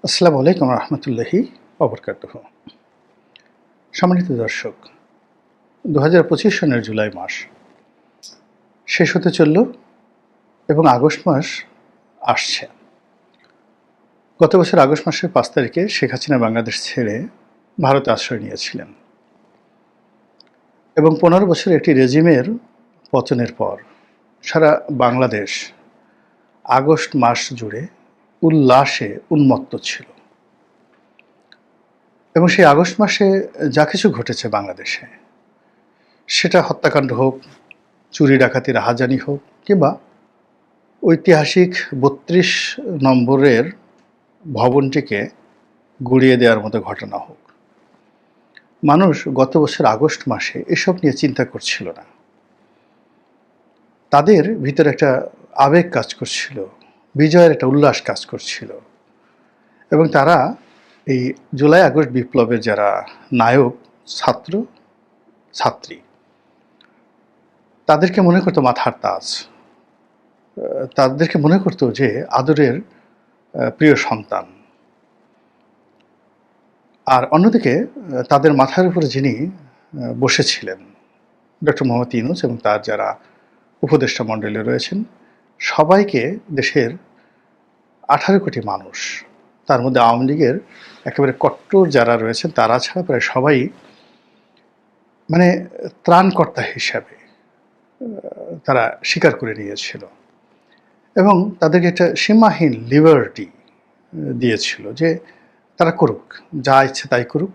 আসসালামু আলাইকুম রহমতুল্লাহি অবরকাতুহ। সম্মানিত দর্শক, ২০২৫ সনের জুলাই মাস শেষ হতে চলল এবং আগস্ট মাস আসছে। গত বছর আগস্ট মাসের ৫ তারিখে শেখ হাসিনা বাংলাদেশ ছেড়ে ভারতে আশ্রয় নিয়েছিলেন এবং ১৫ বছর একটি রেজিমের পতনের পর সারা বাংলাদেশ আগস্ট মাস জুড়ে উল্লাসে উন্মত্ত ছিল এবং সেই আগস্ট মাসে যা কিছু ঘটেছে বাংলাদেশে, সেটা হত্যাকাণ্ড হোক, চুরি ডাকাতি রাহাজানি হোক, কিংবা ঐতিহাসিক ৩২ নম্বরের ভবনটিকে গুঁড়িয়ে দেওয়ার মতো ঘটনা হোক, মানুষ গত বছর আগস্ট মাসে এসব নিয়ে চিন্তা করছিল না। তাদের ভিতরে একটা আবেগ কাজ করছিল, বিজয়ের একটা উল্লাস কাজ করছিল এবং তারা এই জুলাই আগস্ট বিপ্লবের যারা নায়ক, ছাত্র ছাত্রী, তাদেরকে মনে করতো মাথার তাজ, তাদেরকে মনে করতো যে আদরের প্রিয় সন্তান। আর অন্যদিকে তাদের মাথার উপরে যিনি বসেছিলেন, ডক্টর মোহাম্মদ ইউনূস এবং তার যারা উপদেষ্টা মণ্ডলী রয়েছেন, সবাইকে দেশের 18 কোটি মানুষ, তার মধ্যে আওয়ামী লীগের একেবারে কট্টর যারা রয়েছেন তারা ছাড়া প্রায় সবাই মানে ত্রাণকর্তা হিসাবে তারা স্বীকার করে নিয়েছিল এবং তাদেরকে একটা সীমাহীন লিবার্টি দিয়েছিল যে তারা করুক, যা ইচ্ছে তাই করুক।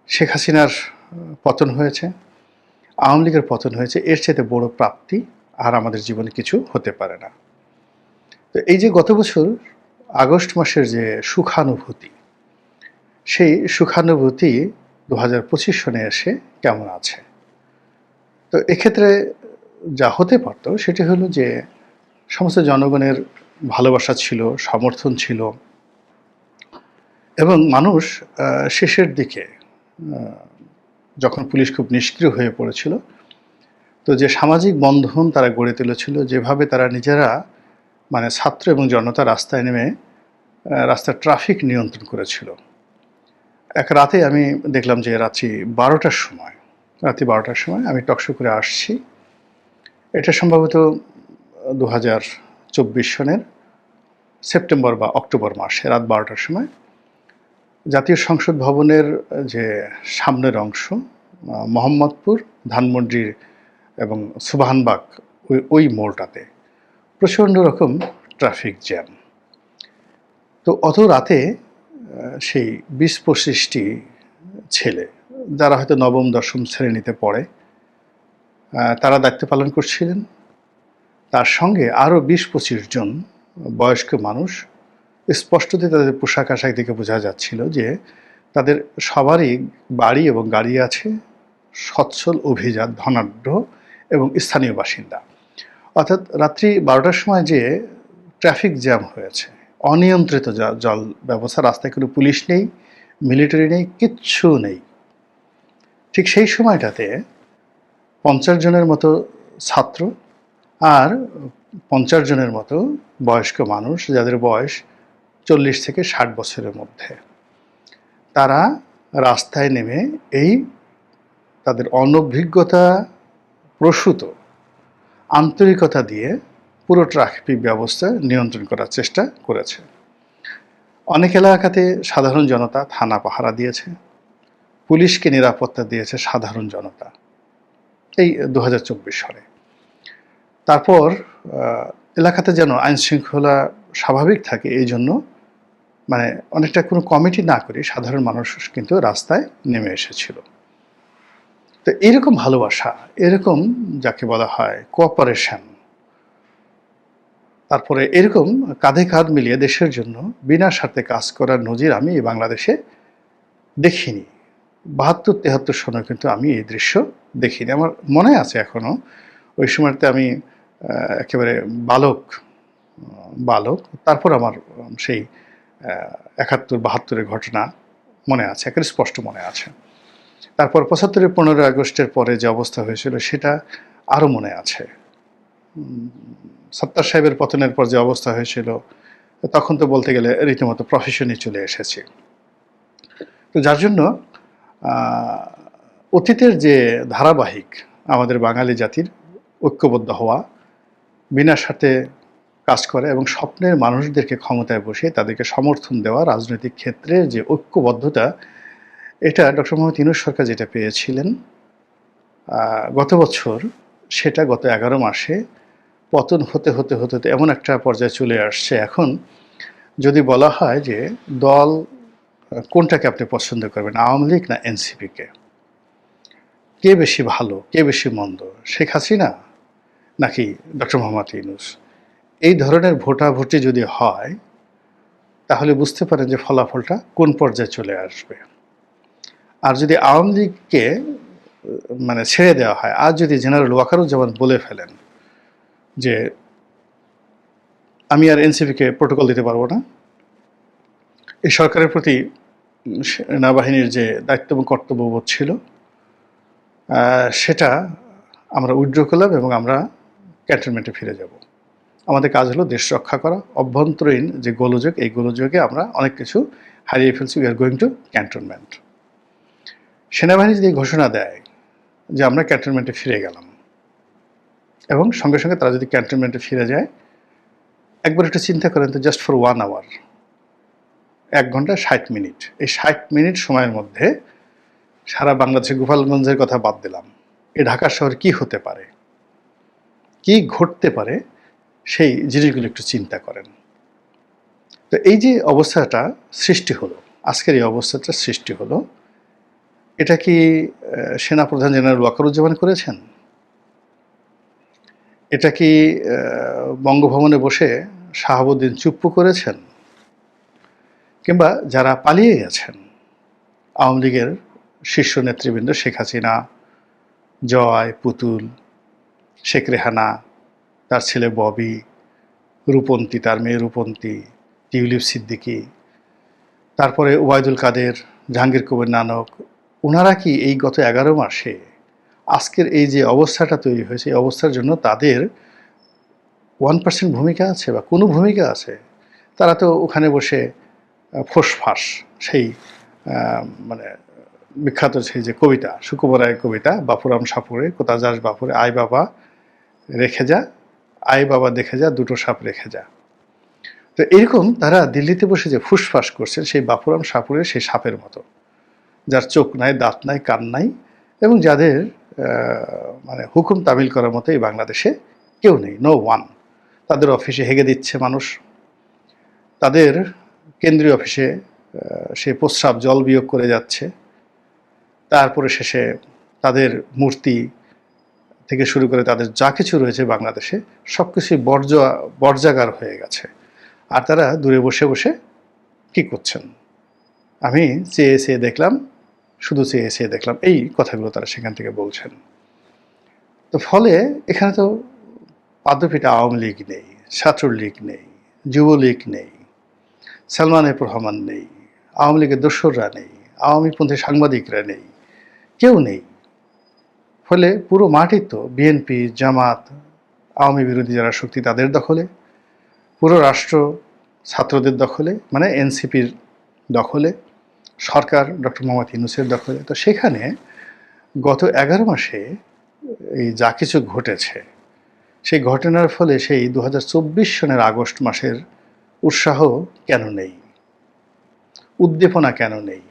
শেখ হাসিনার পতন হয়েছে, আওয়ামী লীগের পতন হয়েছে, এর চাইতে বড় প্রাপ্তি আর আমাদের জীবনে কিছু হতে পারে না। তো এই যে গত বছর আগস্ট মাসের যে সুখানুভূতি, সেই সুখানুভূতি ২০২৫ সনে এসে কেমন আছে? তো এক্ষেত্রে যা হতে পারত সেটি হলো যে সমস্ত জনগণের ভালোবাসা ছিল, সমর্থন ছিল এবং মানুষ শেষের দিকে যখন পুলিশ খুব নিষ্ক্রিয় হয়ে পড়েছিল, তো যে সামাজিক বন্ধন তারা গড়ে তুলেছিল, যেভাবে তারা নিজেরা মানে ছাত্র এবং জনতা রাস্তায় নেমে রাস্তার ট্রাফিক নিয়ন্ত্রণ করেছিল। এক রাতে আমি দেখলাম যে রাত্রি ১২টার সময় আমি টকশো করে আসছি, এটা সম্ভবত ২০২৪ সনের সেপ্টেম্বর বা অক্টোবর মাসে রাত ১২টার সময় জাতীয় সংসদ ভবনের যে সামনের অংশ, মোহাম্মদপুর, ধানমন্ডির এবং সুবহানবাগ, ওই মোড়টাতে প্রচণ্ড রকম ট্রাফিক জ্যাম। তো অত রাতে সেই ২০-২৫টি ছেলে, যারা হয়তো নবম দশম শ্রেণীতে পড়ে, তারা দায়িত্ব পালন করছিলেন। তার সঙ্গে আরও ২০-২৫ জন বয়স্ক মানুষ। স্পষ্টতই তাদের পোশাক আশাক দেখে বোঝা যাচ্ছিল যে তাদের সবারই বাড়ি এবং গাড়ি আছে, সচ্ছল, অভিজাত, ধনাঢ্য এবং স্থানীয় বাসিন্দা। অর্থাৎ রাত্রি ১২টার সময় যে ট্রাফিক জ্যাম হয়েছে, অনিয়ন্ত্রিত জল ব্যবস্থা, রাস্তায় কোনো পুলিশ নেই, মিলিটারি নেই, কিচ্ছু নেই, ঠিক সেই সময়টাতে ৫০ জনের মতো ছাত্র আর ৫০ জনের মতো বয়স্ক মানুষ, যাদের বয়স ৪০ থেকে ৬০ বছরের মধ্যে, তারা রাস্তায় নেমে এই তাদের অনভিজ্ঞতা প্রসূত আন্তরিকতা দিয়ে পুরো ট্রাফিক ব্যবস্থা নিয়ন্ত্রণ করার চেষ্টা করেছে। অনেক এলাকাতে সাধারণ জনতা থানা পাহারা দিয়েছে, পুলিশকে নিরাপত্তা দিয়েছে সাধারণ জনতা, এই ২০২৪ সালে। তারপর এলাকাতে যেন আইনশৃঙ্খলা স্বাভাবিক থাকে, এই জন্য মানে অনেকটা কোনো কমিটি না করে সাধারণ মানুষ কিন্তু রাস্তায় নেমে এসেছিল। তো এরকম ভালোবাসা, এরকম যাকে বলা হয় কোঅপারেশন, তারপরে এরকম কাঁধে কাঁধ মিলিয়ে দেশের জন্য বিনা স্বার্থে কাজ করার নজির আমি এই বাংলাদেশে দেখিনি। ৭২-৭৩ সনে কিন্তু আমি এই দৃশ্য দেখিনি। আমার মনে আছে এখনও, ওই সময়তে আমি একেবারে বালক। তারপর আমার সেই ৭১-৭২-এর ঘটনা মনে আছে, একেবারে স্পষ্ট মনে আছে। তারপর ৭৫-এর ১৫ আগস্টের পরে যে অবস্থা হয়েছিল সেটা আরও মনে আছে। সত্তার সাহেবের পতনের পর যে অবস্থা হয়েছিল, তখন তো বলতে গেলে রীতিমতো প্রফেশনে চলে এসেছে। তো যার জন্য অতীতের যে ধারাবাহিক আমাদের বাঙালি জাতির ঐক্যবদ্ধ হওয়া, বিনা স্বার্থে কাজ করে এবং স্বপ্নের মানুষদেরকে ক্ষমতায় বসিয়ে তাদেরকে সমর্থন দেওয়া, রাজনৈতিক ক্ষেত্রে যে ঐক্যবদ্ধতা, এটা ডক্টর মোহাম্মদ ইউনূস সরকার যেটা পেয়েছিলেন গত বছর, সেটা গত 11 মাসে পতন হতে হতে হতে হতে এমন একটা পর্যায়ে চলে আসছে। এখন যদি বলা হয় যে দল কোনটাকে আপনি পছন্দ করবেন, আওয়ামী লীগ না এনসিপিকে, কে বেশি ভালো, কে বেশি মন্দ, শেখ হাসিনা নাকি ডক্টর মোহাম্মদ ইউনূস, এই ধরনের ভোটাভুটি যদি হয় তাহলে বুঝতে পারেন যে ফলাফলটা কোন পর্যায়ে চলে আসবে। আর যদি আওয়ামী লীগকে মানে ছেড়ে দেওয়া হয়, আর যদি জেনারেল ওয়াকারুজ্জামান বলে ফেলেন যে আমি আর এনসিপিকে প্রোটোকল দিতে পারবো না, এই সরকারের প্রতি সেনাবাহিনীর যে দায়িত্ব এবং কর্তব্যবোধ ছিল সেটা আমরা উইথড্র করলাম এবং আমরা ক্যান্টনমেন্টে ফিরে যাব। আমাদের কাজ হলো দেশ রক্ষা করা, অভ্যন্তরীণ যে গোলযোগ, এই গোলযোগে আমরা অনেক কিছু হারিয়ে ফেলছি, we are going to cantonment. সেনাবাহিনী যদি ঘোষণা দেয় যে আমরা ক্যান্টনমেন্টে ফিরে গেলাম, এবং সঙ্গে সঙ্গে তারা যদি ক্যান্টনমেন্টে ফিরে যায়, একবার একটু চিন্তা করেন তো, জাস্ট ফর 1 আওয়ার, 1 ঘন্টা 60 মিনিট, এই 60 মিনিট সময়ের মধ্যে সারা বাংলাদেশের গোপালগঞ্জের কথা বাদ দিলাম, এই ঢাকা শহরে কি হতে পারে, কি ঘটতে পারে, সেই জিনিসগুলো একটু চিন্তা করেন। তো এই যে অবস্থাটা সৃষ্টি হলো, আজকের এই অবস্থাটা সৃষ্টি হলো, এটা কি সেনাপ্রধান জেনারেল ওয়াকারুজ্জামান করেছেন? এটা কি বঙ্গভবনে বসে শাহাবুদ্দিন চুপ্পু করেছেন? কিংবা যারা পালিয়ে গেছেন, আওয়ামী লীগের শীর্ষ নেতৃবৃন্দ, শেখ হাসিনা, জয়, পুতুল, শেখ রেহানা, তার ছেলে ববি, রূপন্তী, তার মেয়ে রূপন্তী, টিউলিপ সিদ্দিকী, তারপরে ওবায়দুল কাদের, জাহাঙ্গীর কবির নানক, ওনারা কি এই গত 11 মাসে আজকের এই যে অবস্থাটা তৈরি হয়েছে, এই অবস্থার জন্য তাদের 1% ভূমিকা আছে বা কোনো ভূমিকা আছে? তারা তো ওখানে বসে ফোঁসফাঁস, সেই মানে বিখ্যাত সেই যে কবিতা, সুকুমার রায়ের কবিতা, বাপুরাম সাপুরে কোথা যাস বাপুরে, আয় বাবা রেখে যা, আয় বাবা দেখে যা, দুটো সাপ রেখে যা। তো এরকম তারা দিল্লিতে বসে যে ফুসফাস করছেন, সেই বাপুরাম সাপুরের সেই সাপের মতো, যার চোখ নাই, দাঁত নাই, কান নাই, এবং যাদের মানে হুকুম তামিল করার মতো এই বাংলাদেশে কেউ নেই, নো ওয়ান। তাদের অফিসে হেগে দিচ্ছে মানুষ, তাদের কেন্দ্রীয় অফিসে সে প্রস্রাব জল বিয়োগ করে যাচ্ছে, তারপরে শেষে তাদের মূর্তি থেকে শুরু করে তাদের যা কিছু রয়েছে বাংলাদেশে সব কিছুই বর্জাগার হয়ে গেছে। আর তারা দূরে বসে বসে কী করছেন? আমি চেয়ে চেয়ে দেখলাম, শুধু চেয়ে চেয়ে দেখলাম, এই কথাগুলো তারা সেখান থেকে বলছেন। তো ফলে এখানে তো পাদ্যপিঠে আওয়ামী লীগ নেই, ছাত্রলীগ নেই, যুবলীগ নেই, সালমান এফ রহমান নেই, আওয়ামী লীগের দোসররা নেই, আওয়ামীপন্থী সাংবাদিকরা নেই, কেউ নেই। ফলে পুরো মাঠই তো বিএনপি, জামাত, আওয়ামী বিরোধী যারা শক্তি তাদের দখলে, পুরো রাষ্ট্র ছাত্রদের দখলে, মানে এনসিপির দখলে, সরকার ডক্টর মোহাম্মদ ইউনূসের দখলে। তো সেখানে গত 11 মাসে এই যা কিছু ঘটেছে, সেই ঘটনার ফলে সেই 2024 সনের আগস্ট মাসের উৎসাহ কেন নেই, উদ্দীপনা কেন নেই,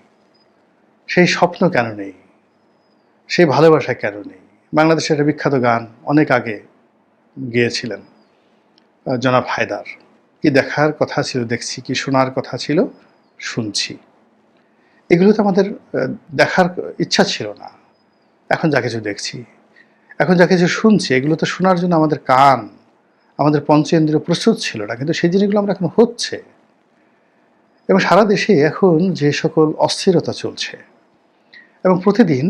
সেই স্বপ্ন কেন নেই, সেই ভালোবাসা কেন নেই? বাংলাদেশের একটা বিখ্যাত গান অনেক আগে গেয়েছিলেন জনাব হায়দার, কি দেখার কথা ছিল দেখছি, কি শোনার কথা ছিল শুনছি। এগুলো তো আমাদের দেখার ইচ্ছা ছিল না, এখন যা কিছু দেখছি, এখন যা কিছু শুনছি, এগুলো তো শোনার জন্য আমাদের কান, আমাদের পঞ্চেন্দ্রিয় প্রস্তুত ছিল না, কিন্তু সেই জিনিসগুলো আমরা এখন হচ্ছে। এবং সারা দেশে এখন যে সকল অস্থিরতা চলছে, এবং প্রতিদিন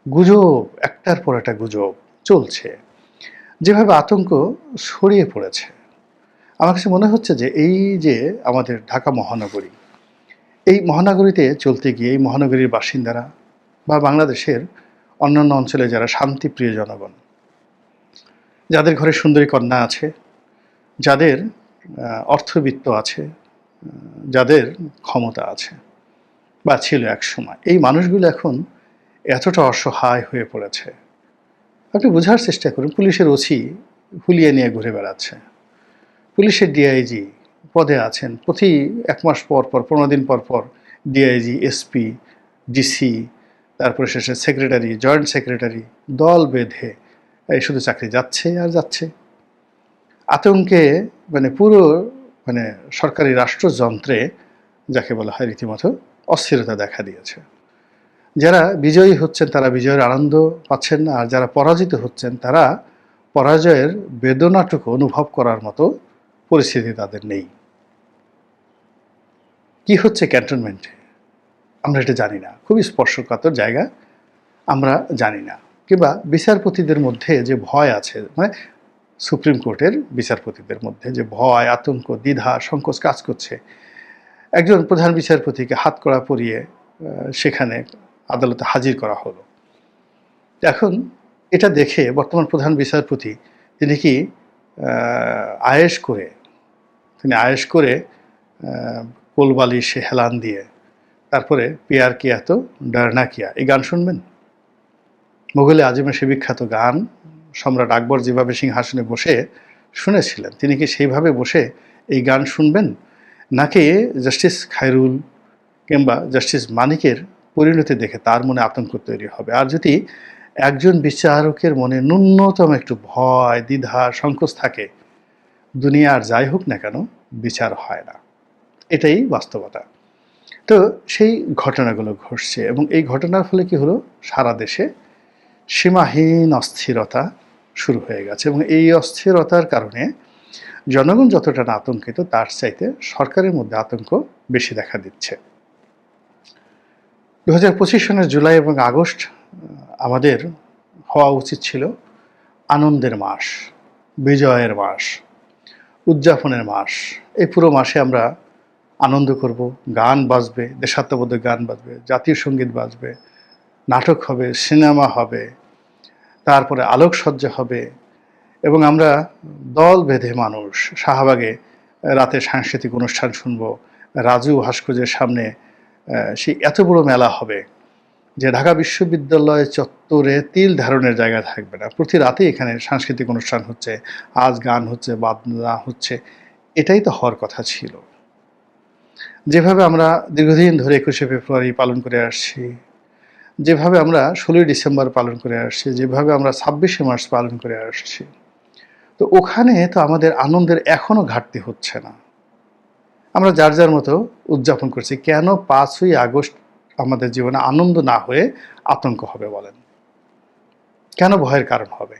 গুজব, একটার পর একটা গুজব চলছে, যেভাবে আতঙ্ক ছড়িয়ে পড়েছে, আমার কাছে মনে হচ্ছে যে এই যে আমাদের ঢাকা মহানগরী, এই মহানগরীতে চলতে গিয়ে এই মহানগরীর বাসিন্দারা বা বাংলাদেশের অন্যান্য অঞ্চলে যারা শান্তিপ্রিয় জনগণ, যাদের ঘরে সুন্দরী কন্যা আছে, যাদের অর্থবিত্ত আছে, যাদের ক্ষমতা আছে বা ছিল একসময়, এই মানুষগুলো এখন এতটা অসহায় হয়ে পড়েছে। আপনি বোঝার চেষ্টা করুন, পুলিশের ওসি হুলিয়ে নিয়ে ঘুরে বেড়াচ্ছে, পুলিশের ডিআইজি পদে আছেন, প্রতি 1 মাস পর পর, 15 দিন পর পর ডিআইজি, এসপি, ডিসি, তারপরে শেষে সেক্রেটারি, জয়েন্ট সেক্রেটারি, দল বেঁধে এই শুধু চাকরি যাচ্ছে আর যাচ্ছে। আতঙ্কে পুরো সরকারি রাষ্ট্রযন্ত্রে যাকে বলা হয় রীতিমতো অস্থিরতা দেখা দিয়েছে। যারা বিজয়ী হচ্ছেন তারা বিজয়ের আনন্দ পাচ্ছেন না, আর যারা পরাজিত হচ্ছেন তারা পরাজয়ের বেদনাটুকু অনুভব করার মতো পরিস্থিতি তাদের নেই। কি হচ্ছে ক্যান্টনমেন্টে আমরা এটা জানি না, খুবই স্পর্শকাতর জায়গা, আমরা জানি না। কিংবা বিচারপতিদের মধ্যে যে ভয় আছে, সুপ্রিম কোর্টের বিচারপতিদের মধ্যে যে ভয়, আতঙ্ক, দ্বিধা, সংকোচ কাজ করছে। একজন প্রধান বিচারপতিকে হাতকড়া পরিয়ে সেখানে আদালতে হাজির করা হলো। এখন এটা দেখে বর্তমান প্রধান বিচারপতি তিনি কি আয়েশ করে কোলবালিশে হেলান দিয়ে তারপরে পিয়ার কিয়া তো ডারনা কিয়া এই গান শুনবেন? মুঘলে আজমের সে বিখ্যাত গান সম্রাট আকবর যেভাবে সিংহাসনে বসে শুনেছিলেন, তিনি কি সেইভাবে বসে এই গান শুনবেন? নাকি জাস্টিস খায়রুল কিংবা জাস্টিস মানিকের পরিণতি দেখে তার মনে আতঙ্ক তৈরি হবে? আর যদি একজন বিচারকের মনে ন্যূনতম একটু ভয়, দ্বিধা, সংকোচ থাকে, দুনিয়ার যাই হোক না কেন বিচার হয় না। এটাই বাস্তবতা। তো সেই ঘটনাগুলো ঘটছে, এবং এই ঘটনার ফলে কি হলো, সারা দেশে সীমাহীন অস্থিরতা শুরু হয়ে গেছে, এবং এই অস্থিরতার কারণে জনগণ যতটা না আতঙ্কিত তার চাইতে সরকারের মধ্যে আতঙ্ক বেশি দেখা দিচ্ছে। 2025 সনের জুলাই এবং আগস্ট আমাদের হওয়া উচিত ছিল আনন্দের মাস, বিজয়ের মাস, উদযাপনের মাস। এই পুরো মাসে আমরা আনন্দ করব, গান বাজবে, দেশাত্মবোধক গান বাজবে, জাতীয় সঙ্গীত বাজবে, নাটক হবে, সিনেমা হবে, তারপরে আলোকসজ্জা হবে, এবং আমরা দল বেঁধে মানুষ শাহবাগে রাতে সাংস্কৃতিক অনুষ্ঠান শুনব। রাজু ভাস্কর্যের সামনে সেই এত বড় মেলা হবে যে ঢাকা বিশ্ববিদ্যালয় চত্বরে তিল ধারণের জায়গা থাকবে না। প্রতি রাতে এখানে সাংস্কৃতিক অনুষ্ঠান হচ্ছে, আজ গান হচ্ছে, বাজনা হচ্ছে। এটাই তো হওয়ার কথা ছিল। যেভাবে আমরা দীর্ঘদিন ধরে 21শে ফেব্রুয়ারি পালন করে আসছি, যেভাবে আমরা 16ই ডিসেম্বর পালন করে আসছি, যেভাবে আমরা 26শে মার্চ পালন করে আসছি, তো ওখানে তো আমাদের আনন্দের এখনো ঘাটতি হচ্ছে না। আমরা যার যার মতো উদযাপন করছি। কেন 5ই আগস্ট আমাদের জীবনে আনন্দ না হয়ে আতঙ্ক হবে বলেন? কেন ভয়ের কারণ হবে?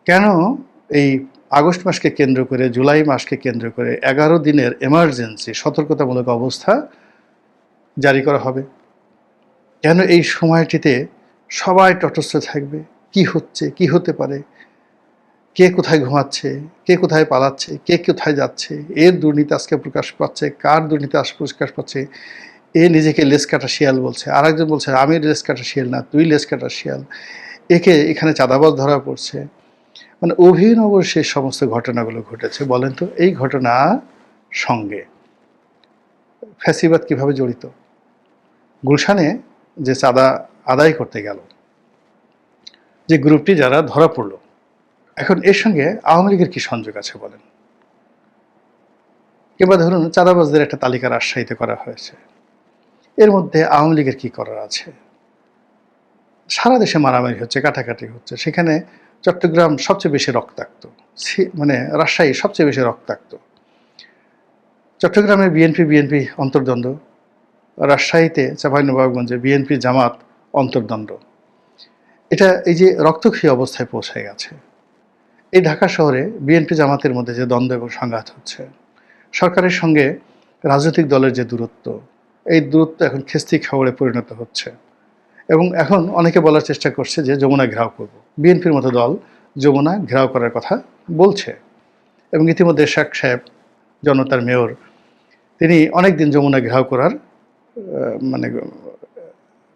কেন এই আগস্ট মাসকে কেন্দ্র করে, জুলাই মাসকে কেন্দ্র করে 11 দিনের এমার্জেন্সি সতর্কতামূলক অবস্থা জারি করা হবে? কেন এই সময়টিতে সবাই তটস্থ থাকবে? কি হচ্ছে, কি হতে পারে, কে কোথায় ঘুমাচ্ছে, কে কোথায় পালাচ্ছে, কে কোথায় যাচ্ছে, এর দুর্নীতি আজকে প্রকাশ পাচ্ছে, কার দুর্নীতি আজকে প্রকাশ পাচ্ছে, এ নিজেকে লেজ কাটা শিয়াল বলছে, আর একজন বলছে আমি লেজ কাটা শিয়াল না, তুই লেজ কাটা শিয়াল, একে এখানে চাঁদাবাজ ধরা পড়ছে। অভিনব সেই সমস্ত ঘটনাগুলো ঘটেছে। বলেন তো এই ঘটনার সঙ্গে ফ্যাসিবাদ কিভাবে জড়িত? গুলশানে যে চাঁদা আদায় করতে গেল যে গ্রুপটি, যারা ধরা পড়লো, এখন এর সঙ্গে আওয়ামী লীগের কি সংযোগ আছে বলেন? কিংবা ধরুন চাঁদাবাজদের একটা তালিকার আশ্বায়িত করা হয়েছে, এর মধ্যে আওয়ামী লীগের কি করার আছে? সারা দেশে মারামারি হচ্ছে, কাটাকাটি হচ্ছে, সেখানে চট্টগ্রাম সবচেয়ে বেশি রক্তাক্ত, রাজশাহী সবচেয়ে বেশি রক্তাক্ত। চট্টগ্রামে বিএনপি অন্তর্দ্বন্দ্ব, রাজশাহীতে চাঁপাইনবাবগঞ্জে বিএনপি জামাত অন্তর্দ্বন্দ্ব। এটা এই যে রক্তক্ষয়ী অবস্থায় পৌঁছে গেছে। এই ঢাকা শহরে বিএনপি জামাতের মধ্যে যে দ্বন্দ্ব এবং সংঘাত হচ্ছে, সরকারের সঙ্গে রাজনৈতিক দলের যে দূরত্ব, এই দূরত্ব এখন খিস্তি খাওয়ারে পরিণত হচ্ছে। এবং এখন অনেকে বলার চেষ্টা করছে যে যমুনা ঘেরাও করব। বিএনপির মতো দল যমুনা ঘেরাও করার কথা বলছে, এবং ইতিমধ্যে শেখ সাহেব, জনতার মেয়র, তিনি অনেক দিন যমুনা ঘেরাও করার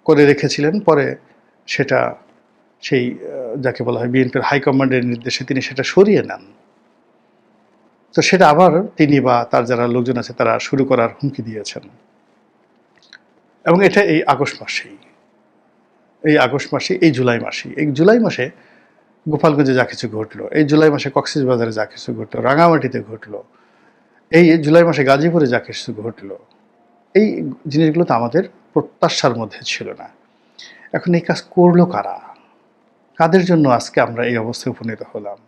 করে রেখেছিলেন। পরে সেটা যাকে বলা হয় বিএনপির হাইকমান্ডের নির্দেশে তিনি সেটা সরিয়ে নেন। তো সেটা আবার তিনি বা তার যারা লোকজন আছে তারা শুরু করার হুমকি দিয়েছেন। এবং এটা এই আগস্ট মাসেই, এই জুলাই মাসেই, এই জুলাই মাসে গোপালগঞ্জে যা কিছু ঘটলো, এই জুলাই মাসে কক্সবাজারে যা কিছু ঘটলো, রাঙামাটিতে ঘটলো, এই জুলাই মাসে গাজীপুরে যা কিছু ঘটলো, এই জিনিসগুলো তো আমাদের প্রত্যাশার মধ্যে ছিল না। এখন এই কাজ করলো কারা? কাদের জন্য আজকে আমরা এই অবস্থায় উপনীত হলাম?